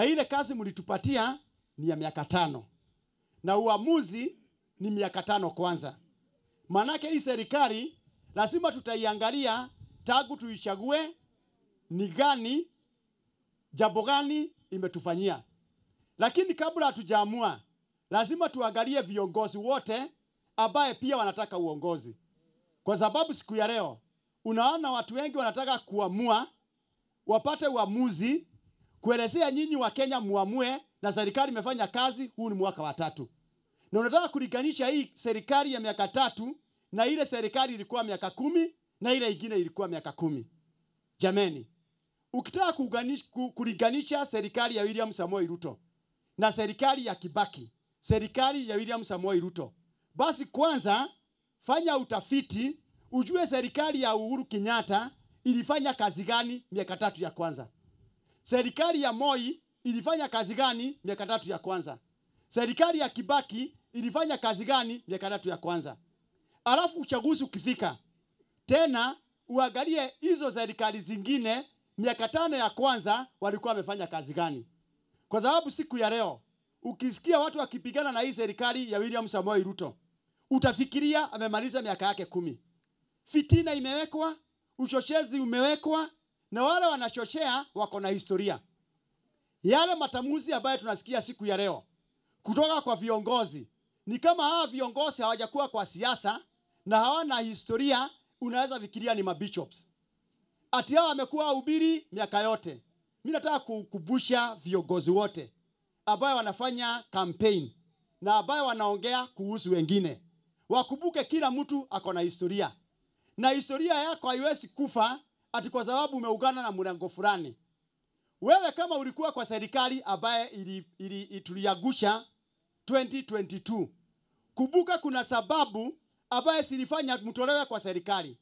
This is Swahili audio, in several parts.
Na ile kazi mlitupatia ni ya miaka 5. Na uamuzi ni miaka 5 kwanza. Manake hii serikali lazima tutaiangalia tangu tuichague ni gani, jambo gani imetufanyia. Lakini kabla hatujaamua, lazima tuangalie viongozi wote ambaye pia wanataka uongozi. Kwa sababu siku ya leo, unaona watu wengi wanataka kuamua, wapate uamuzi, kuelezea nyinyi wa Kenya muamue, na serikali imefanya kazi, huu ni mwaka wa 3. Na unataka kulinganisha hii serikali ya miaka 3 na ile serikali ilikuwa miaka 10 na ile ingine ilikuwa miaka 10. Jameni, ukitaka kulinganisha serikali ya William Samoei Ruto na serikali ya Kibaki, serikali ya William Samoei Ruto, basi kwanza fanya utafiti, ujue serikali ya Uhuru Kenyatta ilifanya kazi gani miaka 3 ya kwanza. Serikali ya Moi ilifanya kazi gani miaka 3 ya kwanza. Serikali ya Kibaki ilifanya kazi gani miaka 3 ya kwanza. Alafu uchaguzi ukifika, tena uangalie hizo serikali zingine miaka 5 ya kwanza walikuwa wamefanya kazi gani. Kwa sababu siku ya leo, ukisikia watu wakipigana na hii serikali ya William Samoei Ruto, utafikiria amemaliza miaka yake 10. Fitina imewekwa, uchochezi umewekwa, na wale wanachochea wako na historia. Yale matamuzi ambayo tunasikia siku ya leo kutoka kwa viongozi, ni kama hawa viongozi hawajakuwa kwa siasa na hawana historia, unaweza fikiria ni mabishops. Ati hao wamekuwa wahubiri miaka yote. Mimi nataka kukumbusha viongozi wote ambao wanafanya campaign na ambao wanaongea kuhusu wengine, wakumbuke kila mtu ako na historia. Na historia yako haiwezi kufa ati kwa sababu umeungana na mrengo fulani. Wewe kama ulikuwa kwa serikali ambaye tuliagusha 2022, kumbuka kuna sababu ambaye silifanya mtolewe kwa serikali.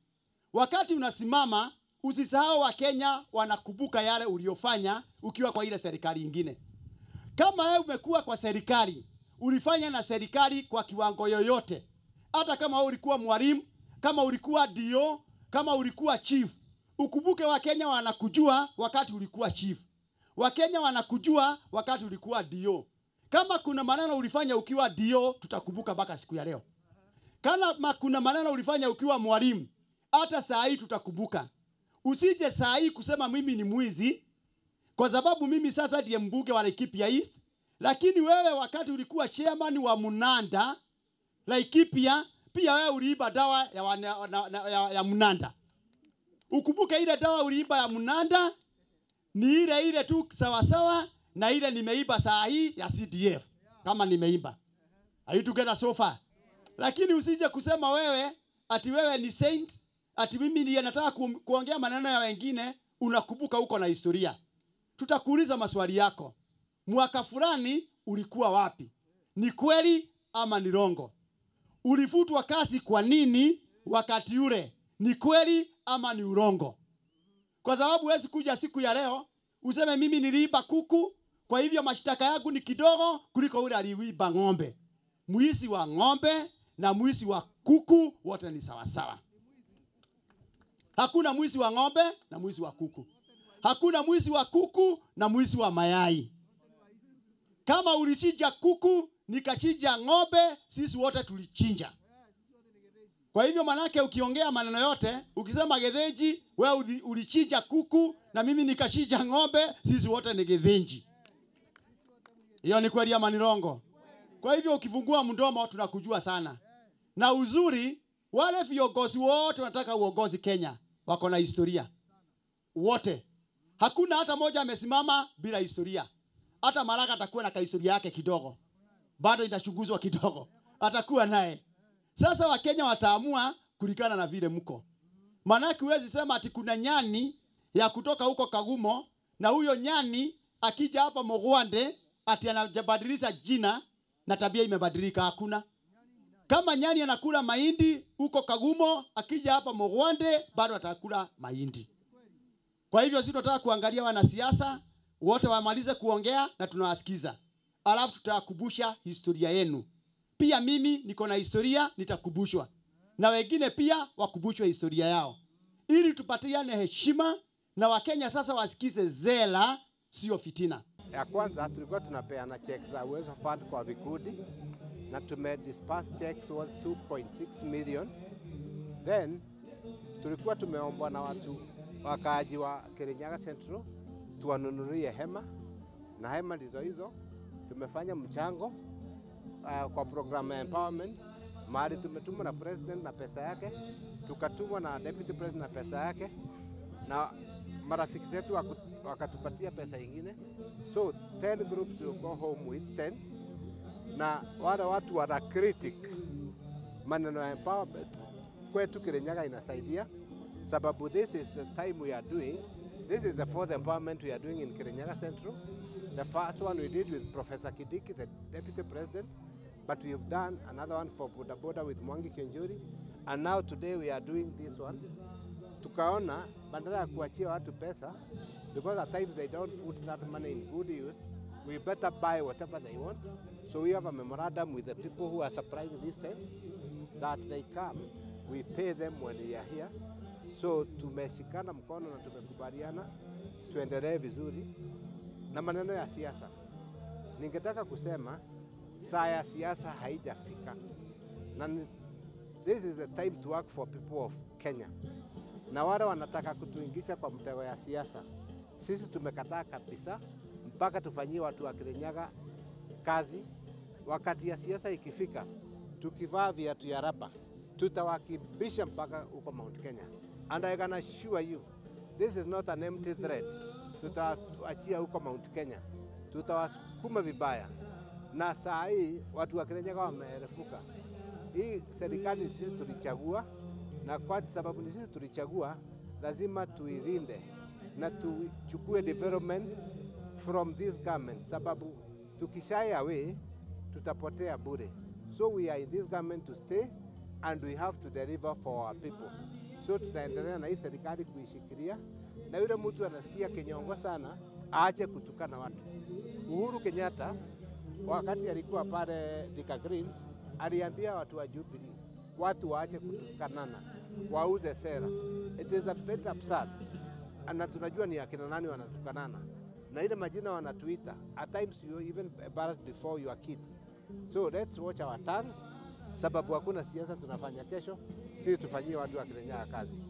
Wakati unasimama, usisahau wa Kenya wanakumbuka yale uliofanya ukiwa kwa ile serikali nyingine. Kama wewe umekuwa kwa serikali, ulifanya na serikali kwa kiwango yoyote. Hata kama wewe ulikuwa mwalimu, kama ulikuwa DO, kama ulikuwa chief, ukumbuke wa Kenya wanakujua wakati ulikuwa chief. Wa Kenya wanakujua wakati ulikuwa DO. Kama kuna maneno ulifanya ukiwa DO, tutakumbuka mpaka siku ya leo. Kama kuna maneno ulifanya ukiwa mwalimu, hata saa hii tutakumbuka. Usije saa hii kusema mimi ni mwizi, kwa sababu mimi sasa ndiye mbunge wa Laikipia East, lakini wewe wakati ulikuwa chairman wa Munanda Laikipia, pia wewe uliiba dawa ya Munanda. Ukumbuke ile dawa uliiba ya Munanda ni ile tu sawa sawa na ile nimeiba saa hii ya CDF kama nimeiba. Are you together so far? Lakini usije kusema wewe ati wewe ni saint, ati mimi ndiye nataka kuongea maneno ya wengine, unakumbuka uko na historia. Tutakuuliza maswali yako. Mwaka fulani ulikuwa wapi? Ni kweli ama ni rongo? Ulifutwa kazi kwa nini wakati ule? Ni kweli ama ni urongo? Kwa sababu huwezi kuja siku ya leo useme mimi niliiba kuku, kwa hivyo mashtaka yangu ni kidogo kuliko ule aliiba ng'ombe. Mwizi wa ng'ombe na mwizi wa kuku wote ni sawa sawa. Hakuna mwizi wa ng'ombe na mwizi wa kuku. Hakuna mwizi wa kuku na mwizi wa mayai. Kama ulichinja kuku, nikachinja ng'ombe, sisi wote tulichinja. Kwa hivyo manake ukiongea maneno yote, ukisema Githinji, wewe ulichinja kuku na mimi nikachinja ng'ombe, sisi wote ni Githinji. Hiyo ni kweli ama ni rongo? Kwa hivyo ukifungua mdomo tunakujua sana. Na uzuri, wale viongozi wote wanataka uongozi Kenya wako na historia. Wote. Hakuna hata moja amesimama bila historia. Hata Maraga atakuwa na historia yake kidogo. Bado itachunguzwa kidogo. Atakuwa naye. Sasa Wakenya wataamua kulingana na vile mko. Manake huwezi sema ati kuna nyani ya kutoka huko Kagumo na huyo nyani akija hapa Mogwande ati anabadilisha jina na tabia imebadilika. Hakuna. Kama nyani anakula mahindi huko Kagumo, akija hapa Mogwande bado atakula mahindi. Kwa hivyo sisi tunataka kuangalia wanasiasa wote wamalize kuongea na tunawasikiza. Alafu tutakumbusha historia yenu. Pia mimi niko na historia, nitakumbushwa. Na wengine pia wakumbushwe historia yao. Ili tupatiane heshima na Wakenya sasa wasikize zela, sio fitina. Ya kwanza tulikuwa tunapeana checks za Uwezo Fund kwa vikundi na disperse checks worth 2.6 million. Then tulikuwa tumeombwa na watu wakaaji wa Kirinyaga Central tuwanunulie hema, na hema ndizo hizo. Tumefanya mchango kwa program ya empowerment, mahali tumetumwa na president na pesa yake, tukatumwa na deputy president na pesa yake, na marafiki zetu wakatupatia pesa ingine. So 10 groups will go home with tents, na wale watu wana critic maneno ya empowerment kwetu Kirinyaga inasaidia, sababu this is the time we are doing, this is the 4th empowerment we are doing in Kirinyaga Central. The first one we did with Professor Kidiki, the deputy president, but we have done another one for Boda Boda with Mwangi Kiunjuri, and now today we are doing this one. Tukaona badala ya kuachia watu pesa, because at times they don't put that money in good use, we better buy whatever they want. So we have a memorandum with the people who are supplying these tents that they come, we pay them when they are here. So tumeshikana mkono na tumekubaliana tuendelee vizuri. Na maneno ya siasa, ningetaka kusema saa ya siasa haijafika, na this is the time to work for people of Kenya. Na wale wanataka kutuingisha kwa mtego ya siasa, sisi tumekataa kabisa, mpaka tufanyie watu wa Kirinyaga kazi. Wakati ya siasa ikifika, tukivaa viatu ya raba, tutawakimbisha mpaka huko Mount Kenya. And I can assure you, this is not an empty threat. Tutawaachia huko Mount Kenya, tutawasukuma vibaya. Na saa hii watu wa Kirinyaga wamerefuka. Hii serikali ni sisi tulichagua, na kwa sababu ni sisi tulichagua, lazima tuilinde na tuchukue development from this government, sababu tukishy away tutapotea bure. So we are in this government to stay, and we have to deliver for our people. So tutaendelea na hii serikali kuishikilia, na yule mtu anasikia kinyongo sana aache kutukana watu. Uhuru Kenyatta wakati alikuwa pale Thika Greens aliambia watu wa Jubilee watu waache kutukanana, wauze sera. It is a bit absurd. Na tunajua ni akina nani wanatukanana, na ile majina wanatuita, at times you even embarrassed before your kids. So let's watch our tongues, sababu hakuna siasa tunafanya kesho, sisi tufanyie watu wa Kirinyaga kazi.